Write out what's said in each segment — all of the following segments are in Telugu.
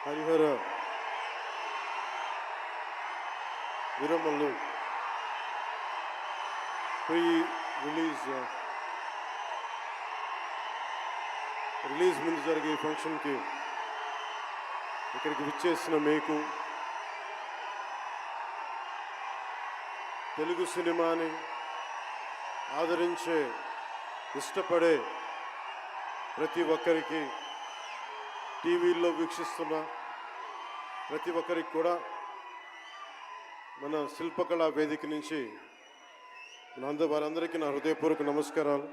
హరిహర వీరమల్లు ప్రీ రిలీజ్ ముందు జరిగే ఫంక్షన్కి ఇక్కడికి విచ్చేసిన మీకు, తెలుగు సినిమాని ఆదరించే ఇష్టపడే ప్రతి ఒక్కరికి, టీవీల్లో వీక్షిస్తున్న ప్రతి ఒక్కరికి కూడా మన శిల్పకళా వేదిక నుంచి వారందరికీ నా హృదయపూర్వక నమస్కారాలు.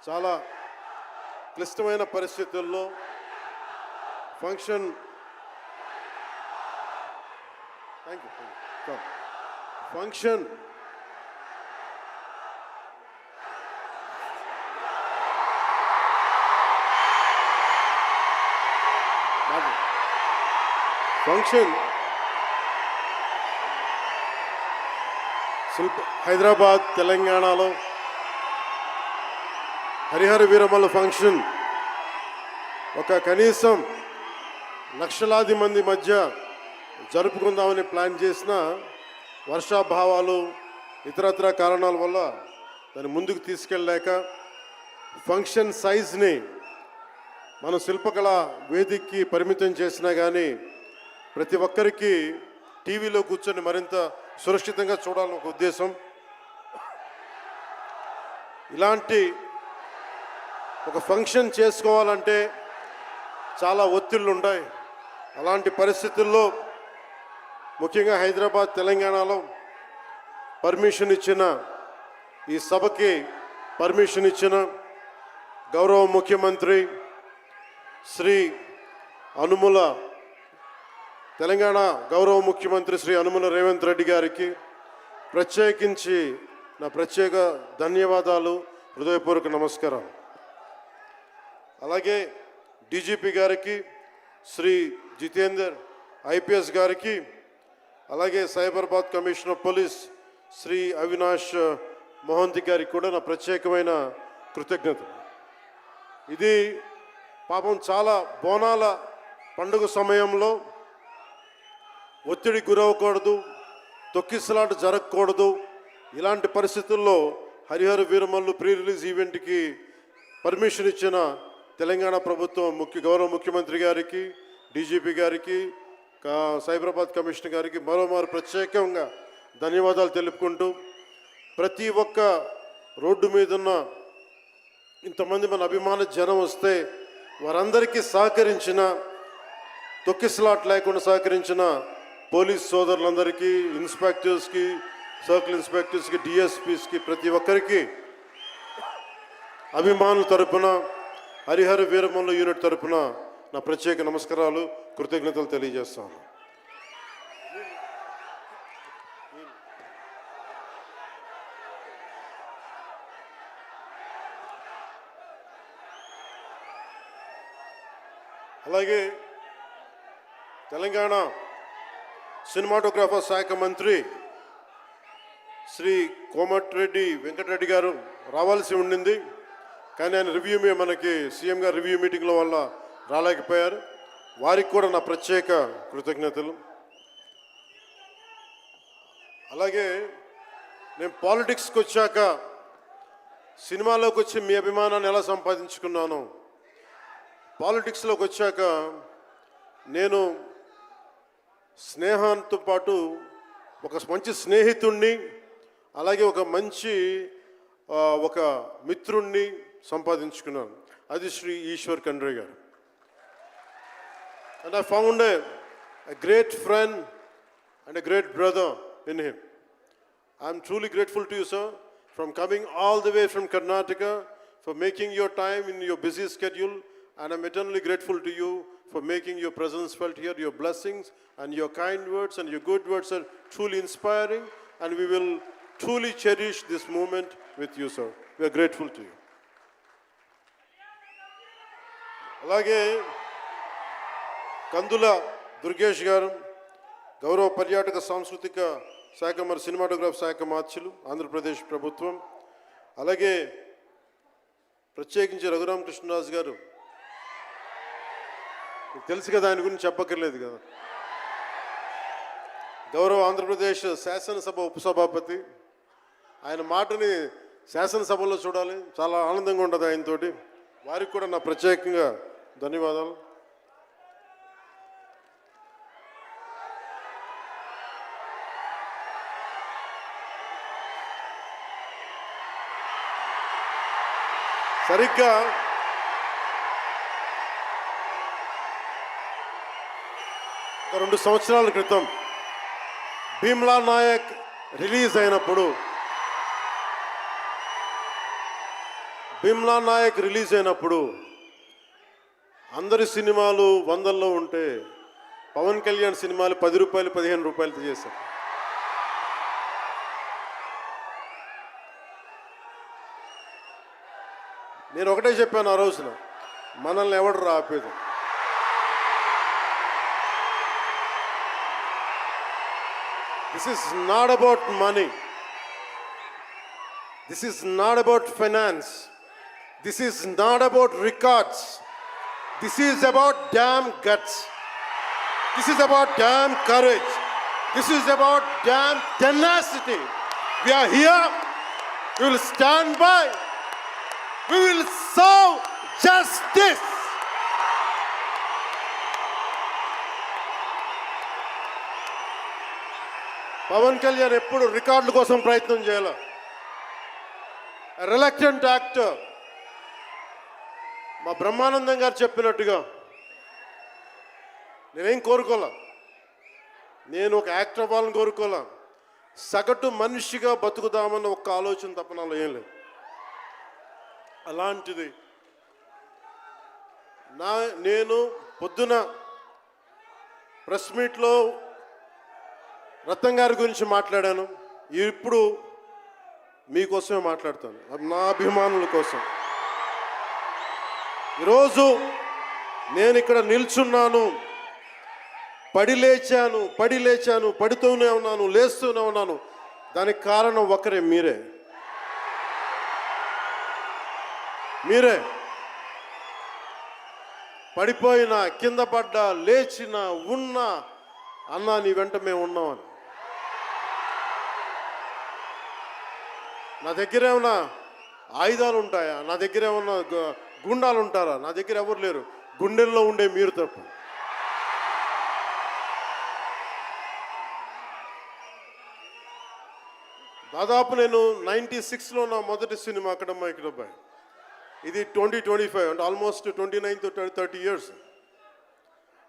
చాలా క్లిష్టమైన పరిస్థితుల్లో ఫంక్షన్ ఫంక్షన్ హైదరాబాద్ తెలంగాణలో హరిహర వీరమల్లు ఫంక్షన్ ఒక కనీసం లక్షలాది మంది మధ్య జరుపుకుందామని ప్లాన్ చేసిన వర్షాభావాలు ఇతరత్ర కారణాల వల్ల దాన్ని ముందుకు తీసుకెళ్ళలేక ఫంక్షన్ సైజ్ని మన శిల్పకళ వేదికకి పరిమితం చేసినా కానీ ప్రతి ఒక్కరికి టీవీలో కూర్చొని మరింత సురక్షితంగా చూడాలని ఒక ఉద్దేశం. ఇలాంటి ఒక ఫంక్షన్ చేసుకోవాలంటే చాలా ఒత్తిళ్ళు ఉంటాయి. అలాంటి పరిస్థితుల్లో ముఖ్యంగా హైదరాబాద్ తెలంగాణలో పర్మిషన్ ఇచ్చిన, ఈ సభకి పర్మిషన్ ఇచ్చిన గౌరవ ముఖ్యమంత్రి శ్రీ అనుముల తెలంగాణ గౌరవ ముఖ్యమంత్రి శ్రీ అనుముల రేవంత్ రెడ్డి గారికి ప్రత్యేకించి నా ప్రత్యేక ధన్యవాదాలు, హృదయపూర్వక నమస్కారం. అలాగే డీజీపీ గారికి, శ్రీ జితేందర్ ఐపీఎస్ గారికి, అలాగే సైబరాబాద్ కమిషనర్ పోలీస్ శ్రీ అవినాష్ మోహంతి గారికి కూడా నా ప్రత్యేకమైన కృతజ్ఞతలు. ఇది పాపం చాలా బోనాల పండుగ సమయంలో ఒత్తిడి గురవకూడదు, తొక్కిసలాట జరగకూడదు. ఇలాంటి పరిస్థితుల్లో హరిహర వీరమల్లు ప్రీ రిలీజ్ ఈవెంట్కి పర్మిషన్ ఇచ్చిన తెలంగాణ ప్రభుత్వం గౌరవ ముఖ్యమంత్రి గారికి, డీజీపీ గారికి, సైబరాబాద్ కమిషనర్ గారికి మరోమారు ప్రత్యేకంగా ధన్యవాదాలు తెలుపుకుంటూ, ప్రతి ఒక్క రోడ్డు మీద ఉన్న ఇంతమంది మన అభిమాన జనం వస్తే వారందరికీ సహకరించిన, తొక్కిసలాట్ లేకుండా సహకరించిన పోలీస్ సోదరులందరికీ, ఇన్స్పెక్టర్స్కి, సర్కిల్ ఇన్స్పెక్టర్స్కి, డిఎస్పీస్కి, ప్రతి ఒక్కరికి అభిమానుల తరపున, హరిహర వీరమల్లు యూనిట్ తరపున నా ప్రత్యేక నమస్కారాలు, కృతజ్ఞతలు తెలియజేస్తాను. అలాగే తెలంగాణ సినిమాటోగ్రాఫర్ శాఖ మంత్రి శ్రీ కోమటిరెడ్డి వెంకటరెడ్డి గారు రావాల్సి ఉండింది, కానీ ఆయన మనకి సీఎం గారు రివ్యూ మీటింగ్లో వల్ల రాలేకపోయారు. వారికి కూడా నా ప్రత్యేక కృతజ్ఞతలు. అలాగే నేను పాలిటిక్స్కి వచ్చాక, సినిమాలోకి వచ్చి మీ అభిమానాన్ని ఎలా సంపాదించుకున్నాను, పాలిటిక్స్లోకి వచ్చాక నేను స్నేహంతో పాటు ఒక మంచి స్నేహితుణ్ణి, అలాగే ఒక మంచి మిత్రుణ్ణి సంపాదించుకున్నాను. అది శ్రీ ఈశ్వర్ ఖండ్రే గారు. And I found a great friend and a great brother in him. I am truly grateful to you, sir, from coming all the way from Karnataka, for making your time in your busy schedule, and I'm eternally grateful to you for making your presence felt here. Your blessings and your kind words and your good words are truly inspiring, and we will truly cherish this moment with you, sir. We are grateful to you. అలాగే కందుల దుర్గేష్ గారు, గౌరవ పర్యాటక సాంస్కృతిక శాఖ మరి సినిమాటోగ్రాఫ్ శాఖ మార్చులు, ఆంధ్రప్రదేశ్ ప్రభుత్వం. అలాగే ప్రత్యేకించి రఘురామకృష్ణరాజు గారు మీకు తెలుసు కదా, ఆయన గురించి చెప్పక్కర్లేదు కదా. గౌరవ ఆంధ్రప్రదేశ్ శాసనసభ ఉపసభాపతి, ఆయన మాటని శాసనసభలో చూడాలి, చాలా ఆనందంగా ఉంటుంది ఆయనతోటి. వారికి కూడా నా ప్రత్యేకంగా ధన్యవాదాలు. సరిగ్గా ఒక 2 సంవత్సరాల క్రితం భీమ్లా నాయక్ రిలీజ్ అయినప్పుడు అందరి సినిమాలు 100లో ఉంటే పవన్ కళ్యాణ్ సినిమాలు 10 రూపాయలు 15 రూపాయలు చేశారు. నేను ఒకటే చెప్పాను ఆ రోజున, మనల్ని ఎవడు ఆపేది. This is not about money. This is not about finance. This is not about records. This is about damn guts. This is about damn courage. This is about damn tenacity. We are here. We will stand by. We will serve justice. Pawan Kalyan ఎప్పుడు రికార్డుల కోసం ప్రయత్నం చేయాల. Reluctant actor. మా బ్రహ్మానందం గారు చెప్పినట్టుగా నేనేం కోరుకోలే, నేను ఒక యాక్టర్ అవ్వాలని కోరుకోలే, సగటు మనిషిగా బతుకుదామన్న ఒక్క ఆలోచన తప్ప నాలో ఏం లేదు. అలాంటిది నేను పొద్దున ప్రెస్ మీట్లో రత్నం గారి గురించి మాట్లాడాను, ఇప్పుడు మీకోసమే మాట్లాడతాను, నా అభిమానుల కోసం. ఈరోజు నేను ఇక్కడ నిల్చున్నాను, పడి లేచాను, పడుతూనే ఉన్నాను, లేస్తూనే ఉన్నాను. దానికి కారణం ఒకరే, మీరే. పడిపోయినా, కింద పడ్డా, లేచినా, ఉన్నా, అన్నా నీ వెంట మేము ఉన్నామని. నా దగ్గర ఏమన్నా ఆయుధాలు ఉంటాయా? నా దగ్గర ఏమన్నా గుండాలు ఉంటారా? నా దగ్గర ఎవరు లేరు, గుండెల్లో ఉండే మీరు తప్ప. దాదాపు నేను 96లో నా మొదటి సినిమా అక్కడమ్మా ఇక్కడబ్బాయి. ఇది 2025 అంటే ఆల్మోస్ట్ 29 to 30 years.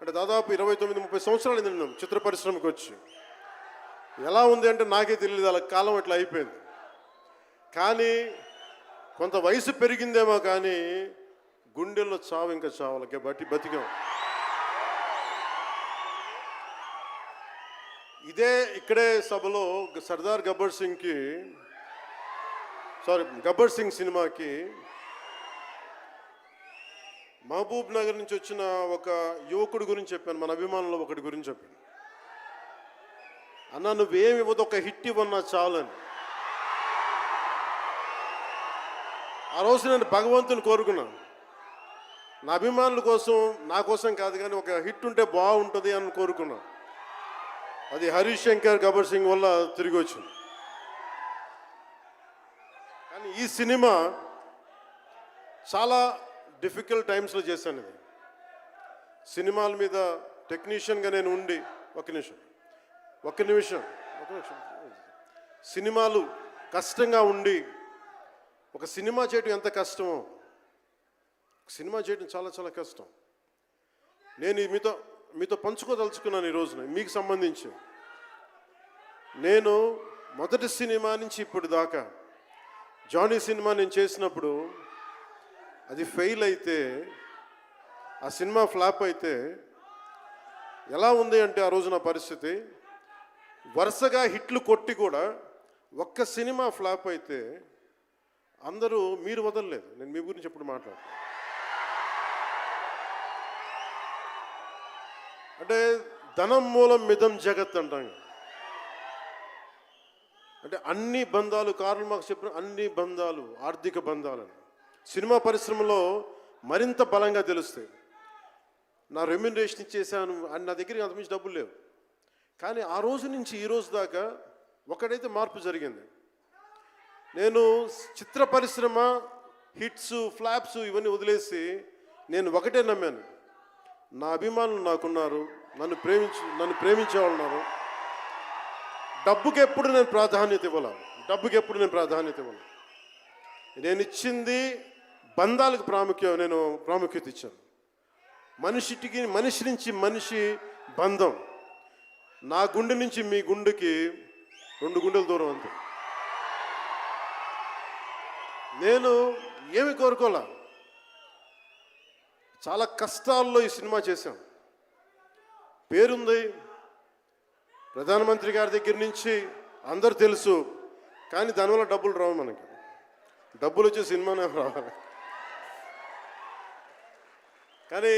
అంటే దాదాపు 29-30 సంవత్సరాలు నేను చిత్ర పరిశ్రమకి వచ్చి. ఎలా ఉంది అంటే నాకే తెలియదు, అలా కాలం అట్లా అయిపోయింది. కానీ కొంత వయసు పెరిగిందేమో కానీ గుండెల్లో చావు ఇంకా చావాలి, బతికాం. ఇక్కడే సభలో సర్దార్ గబ్బర్ సింగ్ సినిమాకి మహబూబ్ నగర్ నుంచి వచ్చిన ఒక యువకుడి గురించి చెప్పాను, మన అభిమానులు ఒకటి గురించి చెప్పాను. అన్న నువ్వేమి ఇవ్వదు, ఒక హిట్ ఇవ్వన్నా చాలని. ఆ రోజు నేను భగవంతుని కోరుకున్నాను, నా అభిమానుల కోసం, నా కోసం కాదు కానీ ఒక హిట్ ఉంటే బాగుంటుంది అని కోరుకున్నాను. అది హరీష్ శంకర్ గబ్బర్ సింగ్ వల్ల తిరిగి వచ్చింది. కానీ ఈ సినిమా చాలా డిఫికల్ట్ టైమ్స్లో చేశాను. ఇది సినిమాల మీద టెక్నీషియన్గా నేను ఉండి ఒక నిమిషం సినిమాలు కష్టంగా ఉండి, ఒక సినిమా చేయడం ఎంత కష్టమో, సినిమా చేయడం చాలా చాలా కష్టం. నేను మీతో పంచుకోదలుచుకున్నాను ఈ రోజున. మీకు సంబంధించి నేను మొదటి సినిమా నుంచి ఇప్పుడు దాకా జానీ సినిమా నేను చేసినప్పుడు అది ఫెయిల్ అయితే, ఆ సినిమా ఫ్లాప్ అయితే ఎలా ఉంది అంటే ఆ రోజు నా పరిస్థితి, వరుసగా హిట్లు కొట్టి కూడా ఒక్క సినిమా ఫ్లాప్ అయితే అందరూ మీరు వదలలేదు. నేను మీ గురించి ఎప్పుడు మాట్లాడతాను అంటే ధనం మూలం మిదం జగత్ అంటాం. అంటే అన్ని బంధాలు, కార్ల్ మార్క్స్ చెప్పిన అన్ని బంధాలు ఆర్థిక బంధాలని సినిమా పరిశ్రమలో మరింత బలంగా తెలుస్తాయి. నా రెమ్యునరేషన్ ఇచ్చేసాను అని నా దగ్గర అంతమించి డబ్బులు లేవు. కానీ ఆ రోజు నుంచి ఈ రోజు దాకా ఒకటైతే మార్పు జరిగింది. నేను చిత్ర పరిశ్రమ హిట్స్ ఫ్లాప్స్ ఇవన్నీ వదిలేసి నేను ఒకటే నమ్మాను, నా అభిమానులు నాకున్నారు, నన్ను ప్రేమించే వాళ్ళు ఉన్నారు. డబ్బుకి ఎప్పుడు నేను ప్రాధాన్యత ఇవ్వాలి. నేను ఇచ్చింది బంధాలకు ప్రాముఖ్యత ఇచ్చాను. మనిషి నుంచి మనిషి బంధం. నా గుండె నుంచి మీ గుండెకి 2 గుండెల దూరం అంతే. నేను ఏమి కోరుకోలే, చాలా కష్టాల్లో ఈ సినిమా చేశాం. పేరుంది, ప్రధానమంత్రి గారి దగ్గర నుంచి అందరు తెలుసు. కానీ దానివల్ల డబ్బులు రావు. మనకి డబ్బులు వచ్చే సినిమానే రావాలి. కానీ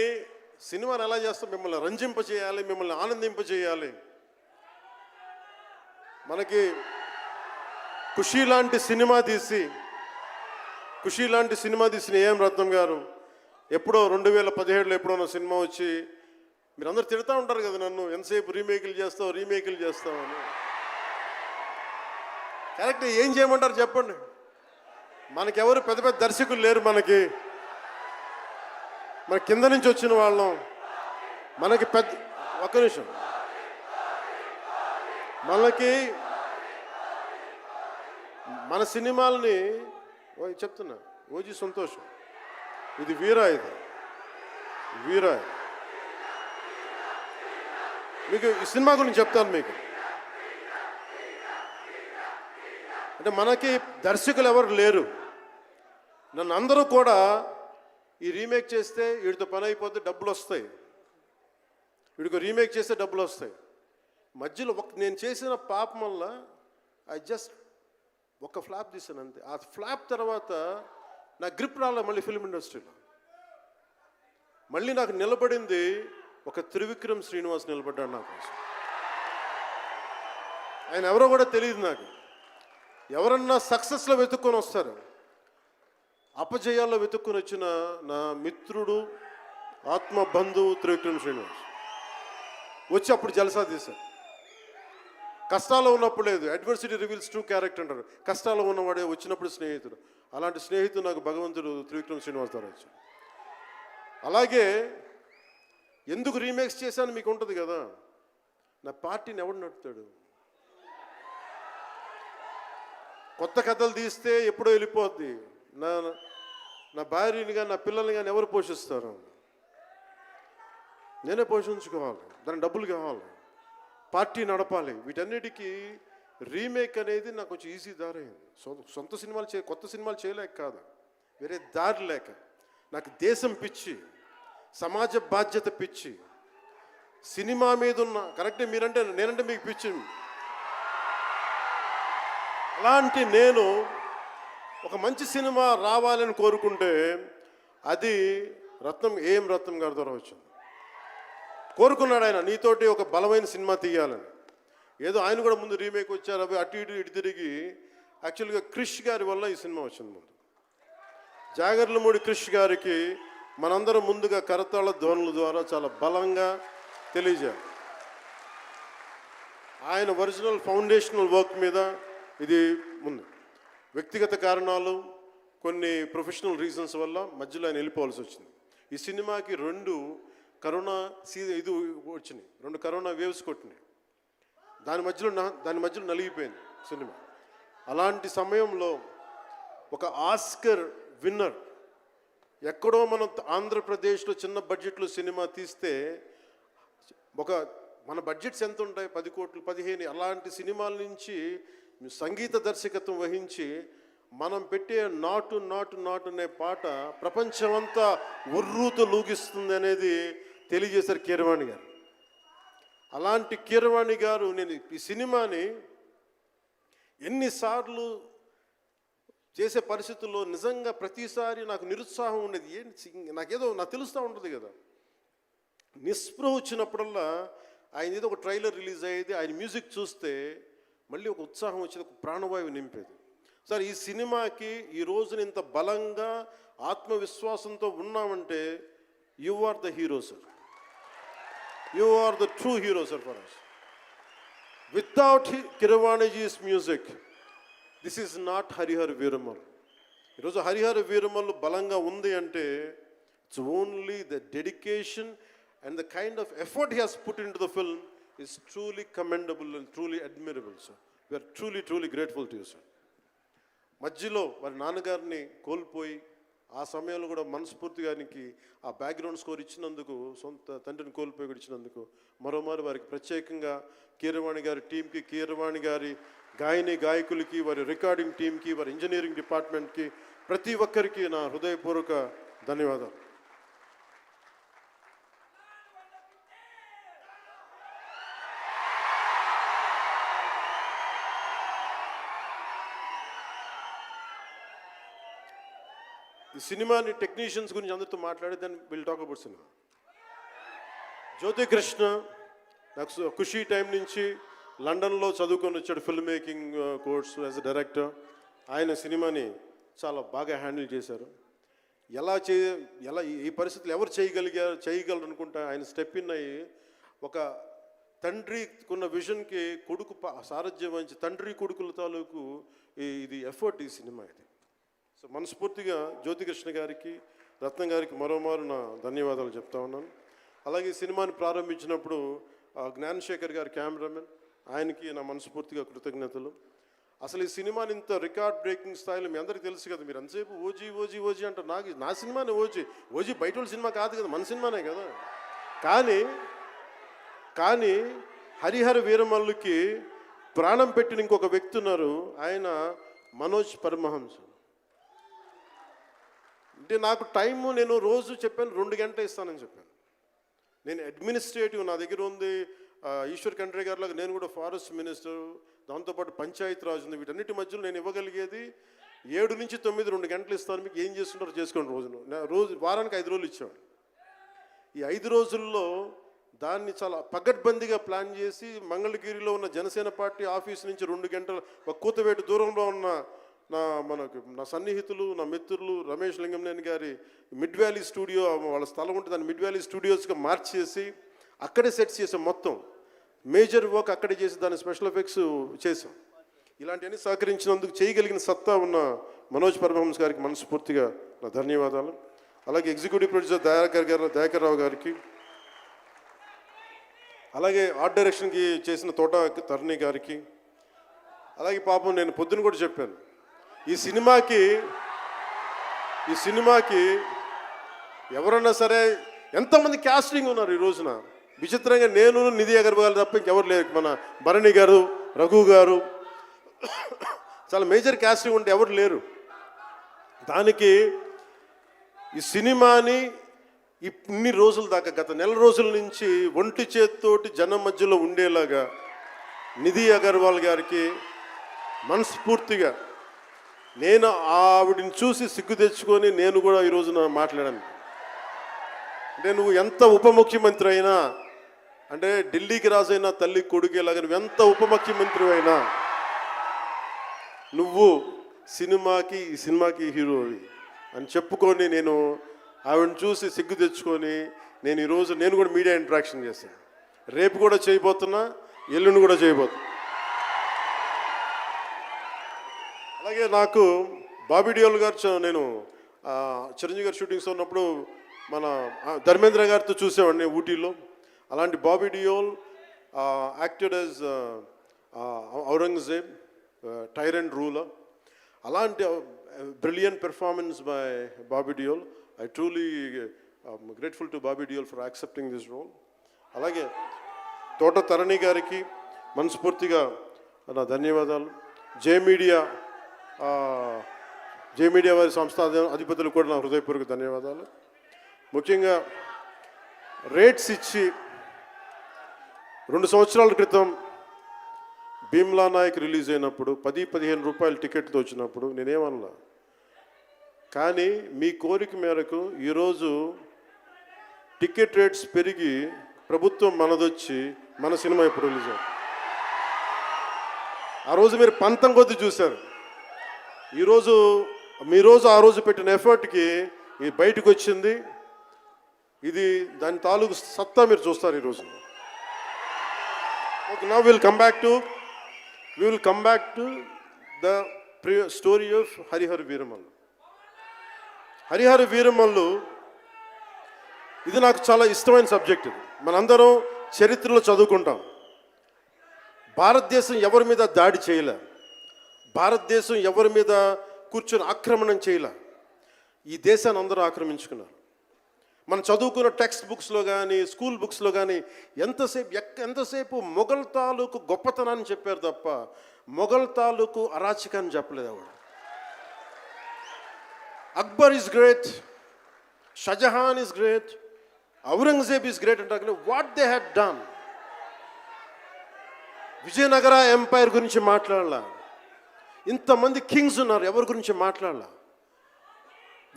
సినిమాని ఎలా చేస్తాం? మిమ్మల్ని రంజింపజేయాలి, మిమ్మల్ని ఆనందింపజేయాలి. మనకి ఖుషీ లాంటి సినిమా తీసిన ఏఎం రత్నం గారు ఎప్పుడో 2017లో ఎప్పుడో సినిమా వచ్చి మీరందరూ తిడతా ఉంటారు కదా నన్ను, ఎంతసేపు రీమేకులు చేస్తావు అని. కరెక్ట్, ఏం చేయమంటారు చెప్పండి? మనకెవరు పెద్ద పెద్ద దర్శకులు లేరు. మన కింద నుంచి వచ్చిన వాళ్ళం. మనకి ఒక్క నిమిషం, మన సినిమాలని చెప్తున్నా, ఓజీ సంతోషం, ఇది వీరా మీకు ఈ సినిమా గురించి చెప్తాను. మీకు అంటే మనకి దర్శకులు ఎవరు లేరు. నన్ను అందరూ కూడా ఈ రీమేక్ చేస్తే వీడితో పని అయిపోతే డబ్బులు వస్తాయి, వీడికి రీమేక్ చేస్తే డబ్బులు వస్తాయి. మధ్యలో నేను చేసిన పాపం వల్ల ఒక ఫ్లాప్ తీసాను అంతే. ఆ ఫ్లాప్ తర్వాత నా గ్రిప్ రాలే మళ్ళీ ఫిల్మ్ ఇండస్ట్రీలో. మళ్ళీ నాకు నిలబడింది ఒక త్రివిక్రమ్ శ్రీనివాస్ నిలబడ్డాడు నా కోసం. ఆయన ఎవరో కూడా తెలియదు నాకు. ఎవరన్నా సక్సెస్లో వెతుక్కొని వస్తారు, అపజయాల్లో వెతుక్కొని వచ్చిన నా మిత్రుడు, ఆత్మ బంధువు త్రివిక్రమ్ శ్రీనివాస్ వచ్చి అప్పుడు జలసా తీశారు. కష్టాల్లో ఉన్నప్పుడు లేదు, అడ్వర్సిటీ రివీల్స్ ట్రూ క్యారెక్టర్ అంటారు. కష్టాల్లో ఉన్నవాడే వచ్చినప్పుడు స్నేహితుడు. అలాంటి స్నేహితుడు నాకు భగవంతుడు త్రివిక్రమ్ శ్రీనివాస్ ద్వారా వచ్చాడు. అలాగే ఎందుకు రీమేక్స్ చేశాను మీకు ఉంటుంది కదా. నా పార్టీని ఎవడు నడుపుతాడు? కొత్త కథలు తీస్తే ఎప్పుడో వెళ్ళిపోద్ది. నా భార్యని కానీ నా పిల్లల్ని కానీ ఎవరు పోషిస్తారు? నేనే పోషించుకోవాలి, దానికి డబ్బులు కావాలి, పార్టీ నడపాలి. వీటన్నిటికీ రీమేక్ అనేది నాకు కొంచెం ఈజీ దారైంది. సొంత సినిమాలు కొత్త సినిమాలు చేయలేక కాదు, వేరే దారి లేక. నాకు దేశం పిచ్చి, సమాజ బాధ్యత పిచ్చి, సినిమా మీద ఉన్న కరెక్టే. నేనంటే మీకు పిచ్చి. అలాంటి నేను ఒక మంచి సినిమా రావాలని కోరుకుంటే అది ఏఎం రత్నం గారి ద్వారా వచ్చింది. కోరుకున్నాడు ఆయన, నీతోటి ఒక బలమైన సినిమా తీయాలని. ఏదో ఆయన కూడా ముందు రీమేక్ వచ్చారు, అవి అటు ఇటు తిరిగి యాక్చువల్గా క్రిష్ గారి వల్ల ఈ సినిమా వచ్చింది. ముందు జాగర్లమూడి క్రిష్ గారికి మనందరం ముందుగా కరతాళ ధ్వనుల ద్వారా చాలా బలంగా తెలియజేయాలి. ఆయన ఒరిజినల్ ఫౌండేషనల్ వర్క్ మీద ఇది ముందు. వ్యక్తిగత కారణాలు, కొన్ని ప్రొఫెషనల్ రీజన్స్ వల్ల మధ్యలో ఆయన వెళ్ళిపోవాల్సి వచ్చింది. ఈ సినిమాకి 2 కరోనా వచ్చినాయి, 2 కరోనా వేవ్స్ కొట్టినాయి. దాని మధ్యలో నలిగిపోయింది సినిమా. అలాంటి సమయంలో ఒక ఆస్కర్ విన్నర్ ఎక్కడో మనం ఆంధ్రప్రదేశ్లో చిన్న బడ్జెట్లో సినిమా తీస్తే మన బడ్జెట్స్ ఎంత ఉంటాయి? 10 కోట్లు 15. అలాంటి సినిమాల నుంచి సంగీత దర్శకత్వం వహించి మనం పెట్టే నాటు నాటు నాటు అనే పాట ప్రపంచమంతా ఉర్రూతో లూగిస్తుంది అనేది తెలియజేశారు కీరవాణి గారు. అలాంటి కీరవాణి గారు నేను ఈ సినిమాని ఎన్నిసార్లు చేసే పరిస్థితుల్లో నిజంగా ప్రతిసారి నాకు నిరుత్సాహం ఉండేది. నాకు తెలుస్తూ ఉంటుంది కదా, నిస్పృహ వచ్చినప్పుడల్లా ఆయన ఏదో ఒక ట్రైలర్ రిలీజ్ అయ్యేది, ఆయన మ్యూజిక్ చూస్తే మళ్ళీ ఒక ఉత్సాహం వచ్చేది, ఒక ప్రాణవాయువు నింపేది. సార్ ఈ సినిమాకి ఈ రోజున ఇంత బలంగా ఆత్మవిశ్వాసంతో ఉన్నామంటే you are the hero sir. You are the true hero, sir, for us. Without Keeravaniji's music, this is not Harihar Veeramal. ఈరోజు హరిహర వీరమల్లు బలంగా ఉంది అంటే it's only the dedication and the kind of effort he has put into the film is truly commendable and truly admirable sir. We are truly grateful to you sir. మధ్యలో వారి నాన్నగారిని కోల్పోయి ఆ సమయంలో కూడా మనస్ఫూర్తిగా ఆయనకి ఆ బ్యాక్గ్రౌండ్ స్కోర్ ఇచ్చినందుకు, సొంత తండ్రిని కోల్పోయి కూడా ఇచ్చినందుకు మరోమారు వారికి ప్రత్యేకంగా కీరవాణి గారి టీంకి, కీరవాణి గారి గాయకులకి, వారి రికార్డింగ్ టీంకి, వారి ఇంజనీరింగ్ డిపార్ట్మెంట్కి, ప్రతి ఒక్కరికి నా హృదయపూర్వక ధన్యవాదాలు. ఈ సినిమాని టెక్నీషియన్స్ గురించి అందరితో మాట్లాడి then will talk about cinema. Jyothi Krishna నాకు ఖుషీ టైం నుంచి లండన్లో చదువుకొని వచ్చాడు, film making course as a director. ఆయన సినిమాని చాలా బాగా హ్యాండిల్ చేశారు. ఎలా ఈ పరిస్థితులు ఎవరు చేయగలరు అనుకుంటా ఆయన స్టెప్ ఇన్ అయ్యి ఒక తండ్రికున్న విజన్కి కొడుకు సారథ్యం వహించి తండ్రి కొడుకుల తాలూకు ఇది ఎఫర్ట్ ఈ సినిమా ఇది. సో మనస్ఫూర్తిగా జ్యోతికృష్ణ గారికి, రత్నం గారికి మరోమారు నా ధన్యవాదాలు చెప్తా ఉన్నాను. అలాగే ఈ సినిమాని ప్రారంభించినప్పుడు జ్ఞానశేఖర్ గారు కెమెరామెన్, ఆయనకి నా మనస్ఫూర్తిగా కృతజ్ఞతలు. అసలు ఈ సినిమాని ఇంత రికార్డ్ బ్రేకింగ్ స్థాయిలో మీ అందరికీ తెలుసు కదా, మీరు అంతసేపు ఓజీ అంటారు. నా సినిమానే ఓజీ బయట వాళ్ళ సినిమా కాదు కదా, మన సినిమానే కదా. కానీ హరిహర వీరమల్లుకి ప్రాణం పెట్టిన ఇంకొక వ్యక్తి ఉన్నారు, ఆయన మనోజ్ పరమహంస. అంటే నాకు టైము నేను రోజు చెప్పాను 2 గంటలు ఇస్తానని చెప్పాను. నేను అడ్మినిస్ట్రేటివ్ నా దగ్గర ఉంది, ఈశ్వర్ ఖండ్రే గారిలాగా నేను కూడా ఫారెస్ట్ మినిస్టర్, దాంతోపాటు పంచాయతీ రాజు ఉంది. వీటన్నిటి మధ్యలో నేను ఇవ్వగలిగేది 7 నుంచి 9 2 గంటలు ఇస్తాను. మీకు ఏం చేస్తుంటారో చేసుకోండి. వారానికి 5 రోజులు ఇచ్చాడు. ఈ 5 రోజుల్లో దాన్ని చాలా పగడ్బందీగా ప్లాన్ చేసి మంగళగిరిలో ఉన్న జనసేన పార్టీ ఆఫీస్ నుంచి 2 గంటల ఒక కూతవేటు దూరంలో ఉన్న నా సన్నిహితులు, నా మిత్రులు రమేష్ లింగంనేని గారి మిడ్ వ్యాలీ స్టూడియో, వాళ్ళ స్థలం ఉంటుంది, దాన్ని మిడ్ వ్యాలీ స్టూడియోస్గా మార్చేసి అక్కడే సెట్స్ చేసాం. మొత్తం మేజర్ వర్క్ అక్కడే చేసి దాని స్పెషల్ ఎఫెక్ట్స్ చేసాం. ఇలాంటివన్నీ సహకరించినందుకు, చేయగలిగిన సత్తా ఉన్న మనోజ్ పరమహంస గారికి మనస్ఫూర్తిగా నా ధన్యవాదాలు. అలాగే ఎగ్జిక్యూటివ్ ప్రొడ్యూసర్ దయాకర్ రావు గారికి, అలాగే ఆర్ట్ డైరెక్షన్కి చేసిన తోట తరుణి గారికి, అలాగే పాపం నేను పొద్దున కూడా చెప్పాను, ఈ సినిమాకి ఎవరన్నా సరే ఎంతమంది క్యాస్టింగ్ ఉన్నారు ఈ రోజున. విచిత్రంగా నేను, నిధి అగర్వాల్ తప్ప ఇంకెవరు లేరు. మన భరణి గారు, రఘు గారు, చాలా మేజర్ క్యాస్టింగ్ ఉంటే ఎవరు లేరు. దానికి ఈ సినిమాని ఇన్ని రోజుల దాకా, గత నెల రోజుల నుంచి ఒంటి చేత్తోటి జనం మధ్యలో ఉండేలాగా నిధి అగర్వాల్ గారికి మనస్ఫూర్తిగా నేను ఆవిడని చూసి సిగ్గు తెచ్చుకొని నేను కూడా ఈ రోజున మాట్లాడాను. అంటే నువ్వు ఎంత ఉప ముఖ్యమంత్రి అయినా, అంటే ఢిల్లీకి రాజైనా తల్లి కొడుకేలాగా నువ్వు ఎంత ఉప ముఖ్యమంత్రి అయినా నువ్వు ఈ సినిమాకి హీరోవి అని చెప్పుకొని నేను ఆవిడని చూసి సిగ్గు తెచ్చుకొని నేను కూడా మీడియా ఇంటరాక్షన్ చేశాను. రేపు కూడా చేయబోతున్నా, ఎల్లుండి కూడా చేయబోతున్నా. అలాగే నాకు బాబీ డియోల్ గారు, నేను చిరంజీవి గారు షూటింగ్స్ ఉన్నప్పుడు మన ధర్మేంద్ర గారితో చూసేవాడిని ఊటీలో. అలాంటి Bobby Deol acted as Aurangzeb, tyrant ruler. అలాంటి brilliant performance by Bobby Deol. I truly grateful to Bobby Deol for accepting this role. అలాగే తోట తరణి గారికి మనస్ఫూర్తిగా నా ధన్యవాదాలు. జే మీడియా వారి సంస్థ అధిపతులు కూడా నా హృదయపూర్వక ధన్యవాదాలు. ముఖ్యంగా రేట్స్ ఇచ్చి 2 సంవత్సరాల క్రితం భీమ్లా నాయక్ రిలీజ్ అయినప్పుడు 10-15 రూపాయలు టికెట్తో వచ్చినప్పుడు నేనేమన్నా, కానీ మీ కోరిక మేరకు ఈరోజు టికెట్ రేట్స్ పెరిగి ప్రభుత్వం మనదొచ్చి మన సినిమా ఇప్పుడు రిలీజ్ అయ్యింది. ఆ రోజు మీరు పంతం కొద్ది చూశారు. ఆ రోజు పెట్టిన ఎఫర్ట్కి ఇది బయటకు వచ్చింది. ఇది దాని తాలూకు సత్తా మీరు చూస్తారు ఈరోజు. Okay, now we will come back to the story of Harihara Veeramallu. Harihara Veeramallu, ఇది నాకు చాలా ఇష్టమైన సబ్జెక్ట్. ఇది మనందరం చరిత్రలో చదువుకుంటాం. భారతదేశం ఎవరి మీద దాడి చేయలే, భారతదేశం ఎవరి మీద కూర్చొని ఆక్రమణం చేయలే. ఈ దేశాన్ని అందరూ ఆక్రమించుకున్నారు. మనం చదువుకున్న టెక్స్ట్ బుక్స్లో కానీ స్కూల్ బుక్స్లో కానీ ఎంతసేపు మొఘల్ తాలూకు గొప్పతనాన్ని చెప్పారు తప్ప మొఘల్ తాలూకు అరాచకాన్ని చెప్పలేదు ఆవిడ. Akbar is great, Shahjahan is great, Aurangzeb is great అంటారు కానీ what they had done. Vijayanagara empire గురించి మాట్లాడాల, ఇంతమంది కింగ్స్ ఉన్నారు, ఎవరి గురించి మాట్లాడాల.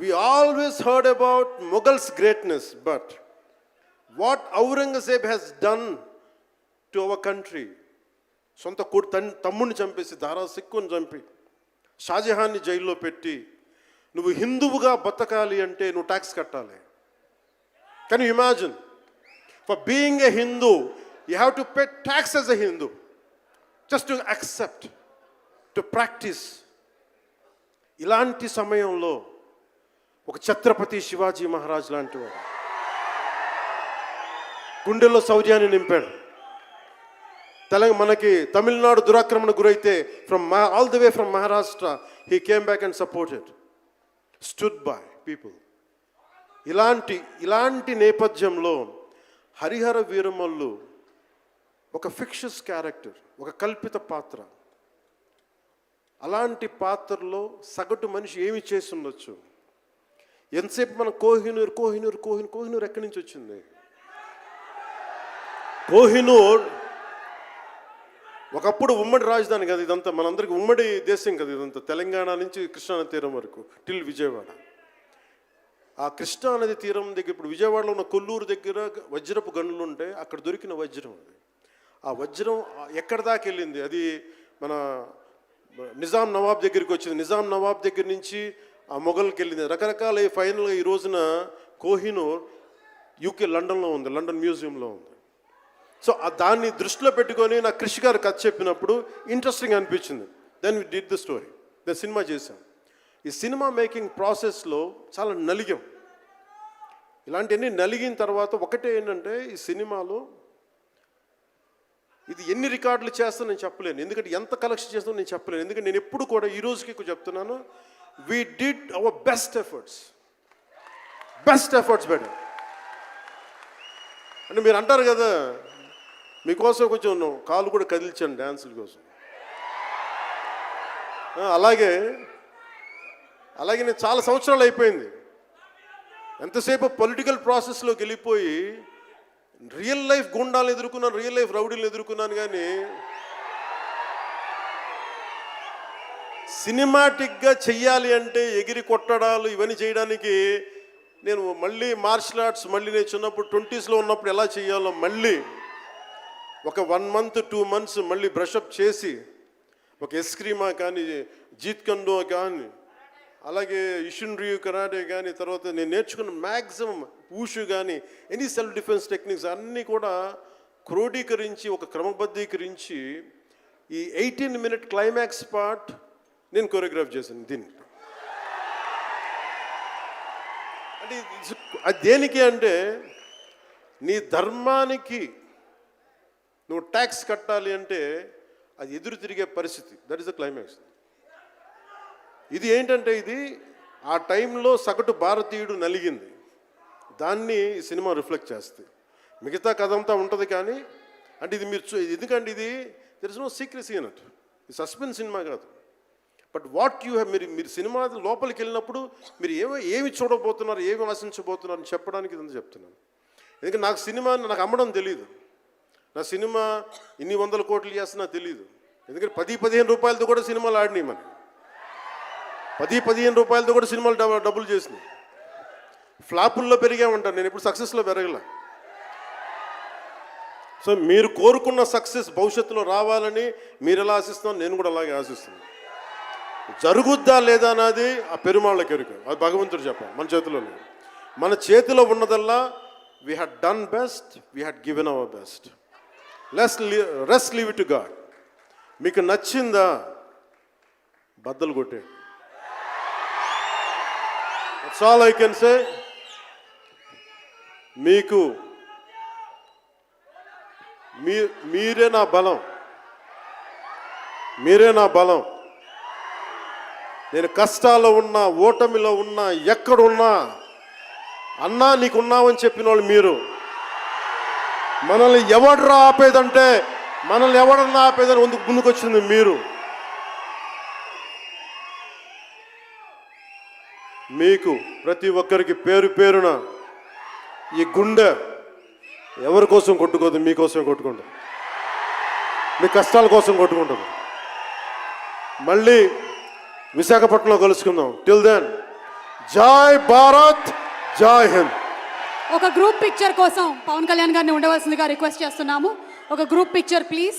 We always heard about Mughals' greatness, but what Aurangzeb has done to our country, సొంత తమ్ముడిని చంపేసి దారా సిక్కుని చంపి షాజహాన్ని జైల్లో పెట్టి నువ్వు హిందువుగా బతకాలి అంటే నువ్వు ట్యాక్స్ కట్టాలి. Can you imagine? For being a Hindu you have to pay tax as a Hindu, just to accept, to practice. ఇలాంటి సమయంలో ఒక ఛత్రపతి శివాజీ మహారాజ్ లాంటి వాడు గుండెల్లో శౌర్యాన్ని నింపాడు. మనకి తమిళనాడు దురాక్రమణ గురైతే all the way from Maharashtra he came back and supported, stood by people. ఇలాంటి నేపథ్యంలో హరిహర వీరమల్లు ఒక ఫిక్షస్ క్యారెక్టర్, ఒక కల్పిత పాత్ర. అలాంటి పాత్రలో సగటు మనిషి ఏమి చేసి ఉండొచ్చు? ఎంతసేపు మనం కోహినూర్ ఎక్కడి నుంచి వచ్చింది? కోహినూర్ ఒకప్పుడు ఉమ్మడి రాజధాని కదా ఇదంతా, మనందరికీ ఉమ్మడి దేశం కదా ఇదంతా, తెలంగాణ నుంచి కృష్ణానది తీరం వరకు టిల్ విజయవాడ. ఆ కృష్ణానది తీరం దగ్గర ఇప్పుడు విజయవాడలో ఉన్న కొల్లూరు దగ్గర వజ్రపు గనులు ఉంటే అక్కడ దొరికిన వజ్రం అది. ఆ వజ్రం ఎక్కడి దాకా వెళ్ళింది? అది మన నిజాం నవాబ్ దగ్గరికి వచ్చింది. నిజాం నవాబ్ దగ్గర నుంచి ఆ మొఘల్కి వెళ్ళింది. రకరకాల ఫైనల్గా ఈ రోజున కోహినూర్ యూకే లండన్లో ఉంది, లండన్ మ్యూజియంలో ఉంది. సో దాన్ని దృష్టిలో పెట్టుకొని నాకు కృషి గారు కథ చెప్పినప్పుడు ఇంట్రెస్టింగ్ అనిపించింది. Then we did the story, then cinema చేశాం. ఈ సినిమా మేకింగ్ ప్రాసెస్లో చాలా నలిగాం. ఇలాంటివన్నీ నలిగిన తర్వాత ఒకటే ఏంటంటే ఈ సినిమాలో ఇది ఎన్ని రికార్డులు చేస్తానో నేను చెప్పలేను, ఎందుకంటే ఎంత కలెక్షన్ చేస్తానో నేను చెప్పలేను. ఎందుకంటే నేను ఎప్పుడు కూడా ఈ రోజుకి చెప్తున్నాను, we did our best efforts better. అంటే మీరు అంటారు కదా, మీకోసం కొంచెం కాలు కూడా కదిల్చాను డ్యాన్సుల కోసం. అలాగే నేను చాలా సంవత్సరాలు అయిపోయింది ఎంతసేపు పొలిటికల్ ప్రాసెస్లోకి వెళ్ళిపోయి రియల్ లైఫ్ గుండాలను ఎదుర్కొన్నాను, రియల్ లైఫ్ రౌడీలను ఎదుర్కొన్నాను. కానీ సినిమాటిక్గా చెయ్యాలి అంటే ఎగిరి కొట్టడాలు ఇవన్నీ చేయడానికి నేను మళ్ళీ మార్షల్ ఆర్ట్స్ మళ్ళీ నేను చిన్నప్పుడు 20s ఉన్నప్పుడు ఎలా చేయాలో మళ్ళీ ఒక 1 month 2 months మళ్ళీ బ్రషప్ చేసి ఒక ఎస్క్రీమా కానీ జీత్ కండో కానీ అలాగే ఇషున్రియు కరాటే కానీ తర్వాత నేను నేర్చుకున్న మ్యాక్సిమం ఊషు కానీ ఎనీ సెల్ఫ్ డిఫెన్స్ టెక్నిక్స్ అన్నీ కూడా క్రోడీకరించి ఒక క్రమబద్ధీకరించి ఈ 18-minute క్లైమాక్స్ పార్ట్ నేను కొరియోగ్రాఫ్ చేశాను. దీన్ని అంటే అది దేనికి అంటే నీ ధర్మానికి నువ్వు ట్యాక్స్ కట్టాలి అంటే అది ఎదురు తిరిగే పరిస్థితి. That is the climax. ఇది ఏంటంటే ఇది ఆ టైంలో సగటు భారతీయుడు నలిగింది, దాన్ని ఈ సినిమా రిఫ్లెక్ట్ చేస్తుంది. మిగతా కథ అంతా ఉంటుంది కానీ అంటే ఇది మీరు ఎందుకంటే ఇది దెర్ ఇస్ నో సీక్రెసీ అన్నట్టు, ఇది సస్పెన్స్ సినిమా కాదు. బట్ వాట్ యూ హ్యావ్, మీరు సినిమా లోపలికి వెళ్ళినప్పుడు మీరు ఏమి చూడబోతున్నారు, ఏమి ఆశించబోతున్నారు అని చెప్పడానికి ఇదంతా చెప్తున్నాను. ఎందుకంటే నాకు అమ్మడం తెలియదు, నా సినిమా ఇన్ని 100 కోట్లు చేస్తున్నా తెలియదు. ఎందుకంటే 10-15 రూపాయలతో కూడా సినిమాలు ఆడినాయి, మనం 10-15 రూపాయలతో కూడా సినిమాలు డబ్బులు చేసినాయి. ఫ్లాపుల్లో పెరిగామంటాను, నేను ఇప్పుడు సక్సెస్లో పెరగల. సో మీరు కోరుకున్న సక్సెస్ భవిష్యత్తులో రావాలని మీరు ఎలా ఆశిస్తున్నారో నేను కూడా అలాగే ఆశిస్తున్నాను. జరుగుద్దా లేదా అన్నది ఆ పెరుమాళ్ళకి ఎరుక, అది భగవంతుడు చెప్పాలి, మన చేతిలో లేదు. మన చేతిలో ఉన్నదల్లా we had done best, we had given our best. Rest leave it to God. మీకు నచ్చిందా బద్దలు కొట్టండి. That's all I can say. మీకు మీరే నా బలం, మీరే నా బలం. నేను కష్టాల్లో ఉన్నా, ఓటమిలో ఉన్నా, ఎక్కడున్నా అన్నా నీకున్నావని చెప్పిన వాళ్ళు మీరు. మనల్ని ఎవడరా ఆపేదంటే, మనల్ని ఎవడన్నా ఆపేదని ముందుకొచ్చింది మీరు. మీకు ప్రతి ఒక్కరికి పేరు పేరున ఈ గుండె ఎవరి కోసం కొట్టుకోదు, మీకోసం కొట్టుకుంటుంది, మీ కష్టాల కోసం కొట్టుకుంటుంది. మళ్ళీ విశాఖపట్నంలో కలుసుకుందాం. టిల్ దెన్, జై భారత్, జై హింద్. ఒక గ్రూప్ పిక్చర్ కోసం పవన్ కళ్యాణ్ గారిని ఉండవలసిందిగా రిక్వెస్ట్ చేస్తున్నాము. ఒక గ్రూప్ పిక్చర్ ప్లీజ్.